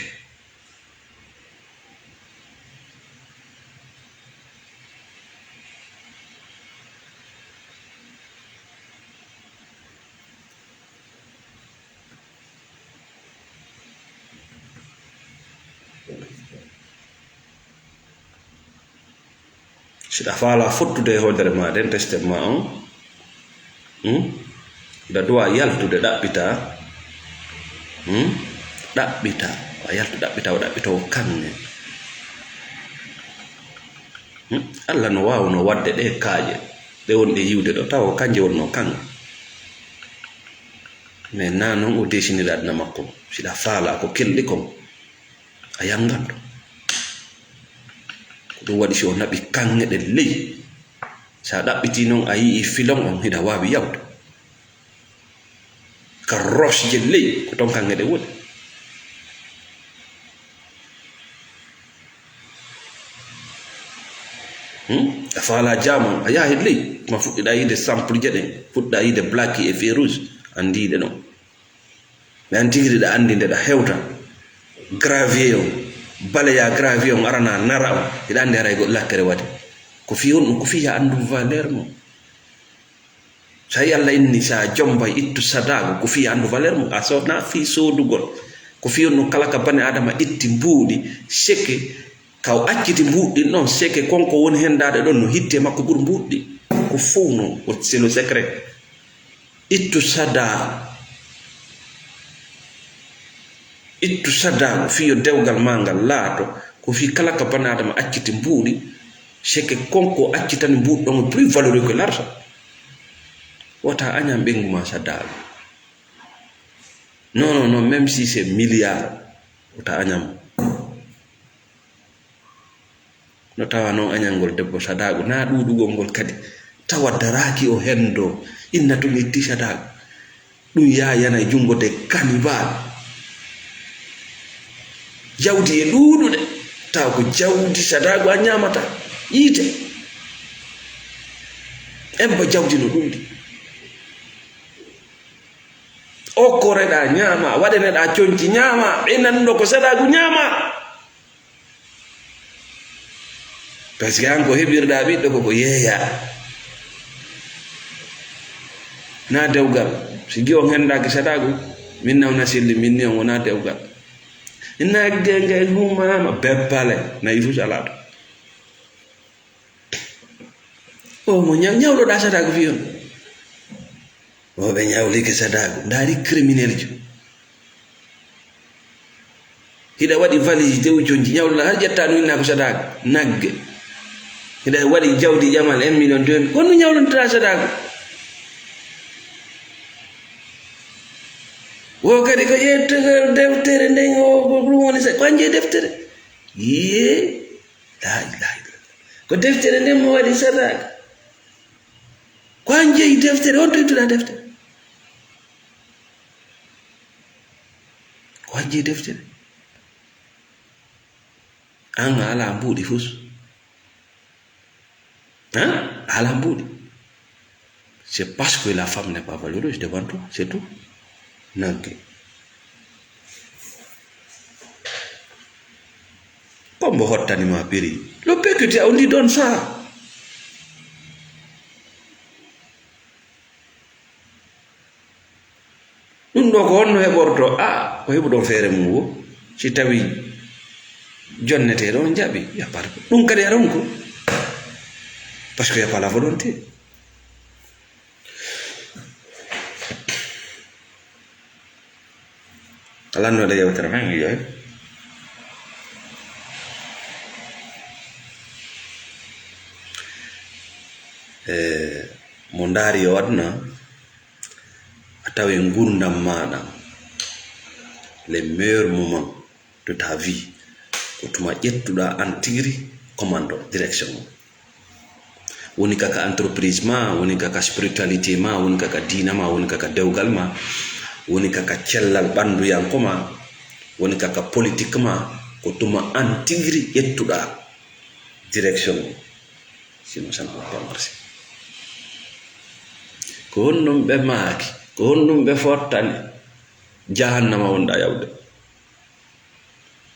si ɗa faala fottude e hoodere ma nden testament on ɗa dowa yaltude ɗaɓɓita ɗaɓɓita a yaltu ɗaɓɓita o ɗaɓɓita o kanne Allah no wawno wadde ɗe kaaƴe ɗe wonɗe yiwde ɗo tawa kanje wonno kan mais na noon o desinira aduna makko si ɗa faala ko kelɗi kon a yanganto ɗum waɗi si o naɓi kanŋe ɗe ley sa ɗaɓɓiti noon a yii filon on hiɗa wawi yawde ka roche je ley ko ton kanŋe ɗe woni a faala jamon a yahi ley ma fuɗɗiɗa yide sample je ɗen fuɗɗa yide blaki e feu rouge andiɗe ɗon mi an tigiri ɗa andi nde ɗa hewta gravier on baleya gravier on arana nara o hiɗa andi aray goɗɗo laktere waɗi ko fi on ɗum ko fi ya andu valeur mo sai Allah inni sa jomba ittu sadago ko fi andu valeur mu aso na fi sodugol ko fi no kala ka bani adama itti mbuudi seke kaw acciti mbuudi non seke konko woni hendade don no hitte makko bur mbuudi ko funo o c'est le secret ittu sada fi yo dewgal mangal laato ko fi kala ka bani adama acciti mbuudi seke konko accitani mbuudi don plus valeureux que l'argent wata anyam benguma sadal non même si c'est milliard wata anyam no tawa non anyangol debbo sadago na dudugol gol kadi tawa daraki o hendo inna to metti sadago dum yana jungo de cannibal jawdi e dudude taw ko jawdi sadago anyamata yite emba jawdi no dudi o koreda nyama wadene da conci nyama inando ko sadagu nyama parce que anko hebirda biddo ko yeya na dewgal sigi on henda ki sadagu minna on asilli minni on wona dewgal inna genge huma beppale na ifu salado o mo nyawlo da sadagu fiyon o be nyawli ke sadago dari criminel jo hida wadi valise dew jonji nyawla har jattanu inna ko sadago nagge hida wadi jawdi jamal 1 million don kono nyawlon tra sadago wo kadi ko yettugal deftere nden o ko woni sa kanje deftere ye la ilaha illallah ko deftere nden mo wadi sadago kanje deftere on to da deftere kanje deftere an ala mbudi fus ala mbudi c'est parce que la femme n'est pas valeureuse devant toi c'est tout nanke kombo hottani ma peri lo pekiti on dit donne ça ɗum ɗo ko honno heɓorto ko heɓuɗon feere mum wo si tawi jonneteɗo on jaɓi yappata ko ɗum kadi aron ko par ce que y a pas la volonté alannoɗe yewtere men yoy mo ndaari yo aduna tawe ngurdam maɗa les meilleurs moments de ta vie ko tuma ƴettuɗa an tigiri commando direction woni kaka entreprise ma woni kaka spiritualité ma woni kaka dina ma woni kaka dewgal ma woni kaka cellal ɓandu yanko ma woni kaka politique ma ko tuma an tigiri ƴettuɗa direction sino sana pas marché ko honnon ɓe maaki ko honnum be fottani jahannama wonda yawde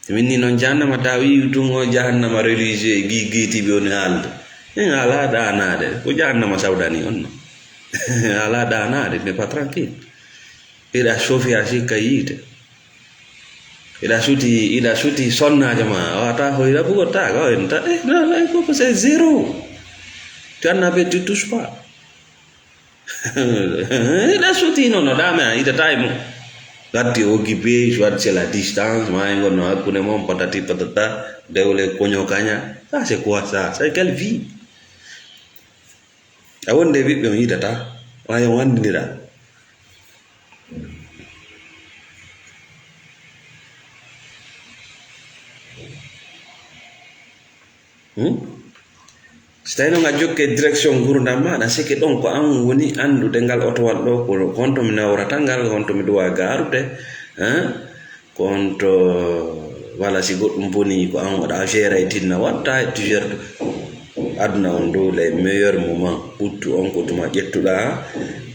minni non jahannama tawi dungo jahannama religieux gigiti be on halde en ala danade ko jahannama sawdani on ala danade mais pas tranquille ila sofi asika yite ila suti sonna jama wata hoira bugota ko enta non ko c'est zéro tu en avais tu touches pas la soutino no dame ida time gatti o gibe soit c'est la distance ma ngono akune mom patati patata dewle konyo kanya ça c'est quoi ça c'est quelle vie awonde bibbe mi data wayo wandira stayno nga jokke direction gurdam maɗa sike ɗon ko an woni andude ngal otowal ɗo ko honto mi nawrata ngal honto mi duwa garude ko honto wala si goɗɗum boni ko an waɗa géré tinna watta tu gère aduna on dow les meilleurs moments ɓuttu on ko tuma ƴettuɗa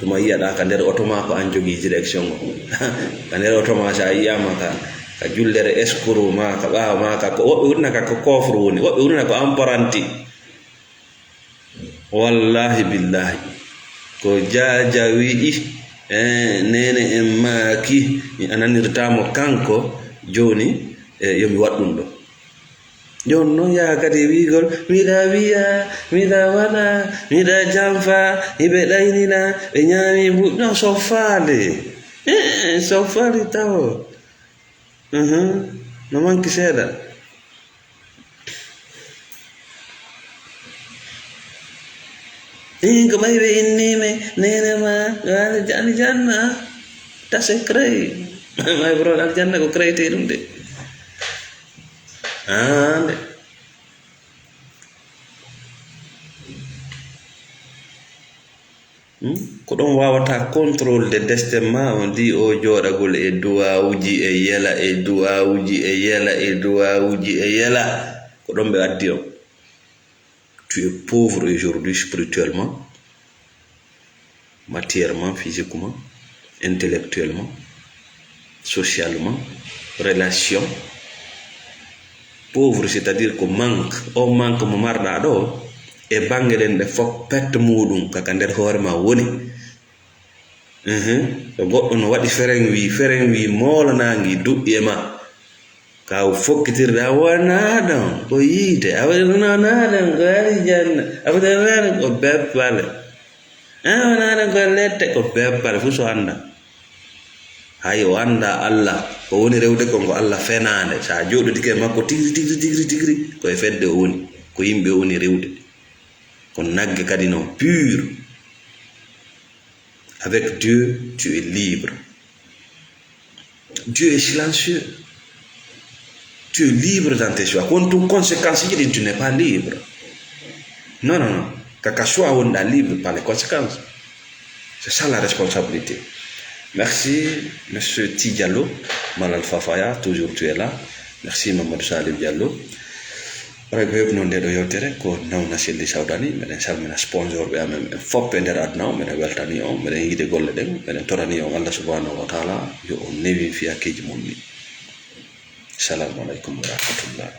tuma yiyaɗa ka nder oto ma ko an jogui direction o ka nder oto ma sa yiyama ka jullere escroc ma ka ɓawa ma ka ko woɓɓe wurnaka ko coffre woni woɓɓe wurnaka ko emparanti wallahi billahi ko jaaja wi'i nene en maaki mi ananirtamo kanko joni yomi waɗɗum ɗo joni noon yaha kadi wiigol miɗa wiya miɗa waɗa miɗa jamfa hiɓe ɗaynina ɓe ñaami non so faali tawo no manki seeɗa ko ɓayi ɓe innime nene ma aljanna tase créé may bro aljanna ko créé ɗum de ande ko ɗon wawata contrôle de destin ma on di o jooɗagol e duwawuji e yela e duwawuji e yela e duwawuji e yela ko ɗon ɓe addi on. Tu es pauvre aujourd'hui spirituellement, matériellement, physiquement, intellectuellement, socialement, relation. Pauvre, c'est-à-dire qu'on manque, on manque mo marɗa ɗo e bangelen ɗe fof perte muɗum kaka nder hoore ma woni. So goɗɗo no waɗi feren wi molanangi duɓɓi e ma kaw fokkitirde a wona ɗon ko yiide a wona ɗon ko aljanna a wona ɗon ko beppale a wona ɗon ko lette ko beppale fu so anda hay o anda Allah ko woni rewde ko Allah fenande sa joɗodike makko tigri ko e fedde o woni ko yimɓe woni rewde ko nagge kadi non pur. Avec Dieu tu es libre. Dieu est silencieux. Tu es libre dans tes choix. Quand tu conséquences, tu n'es pas libre. Non. Kaka choix, on est libre par les conséquences. C'est ça la responsabilité. Merci, Monsieur Tidjalo, Malal Fafaya, toujours tu es là. Merci, Mamadou Salif Diallo. Rewɓe non nde ɗo yewtere ko nawna selli sawdani meɗen salmina sponsor ɓe amen ɓe foppe nder aduna o meɗen weltani on meɗen yiide golle ɗen meɗen torani on Allah subhanahu wa taala yo on newi fiyakeji mon ni. Assalamu aleykum wa rahmatullah.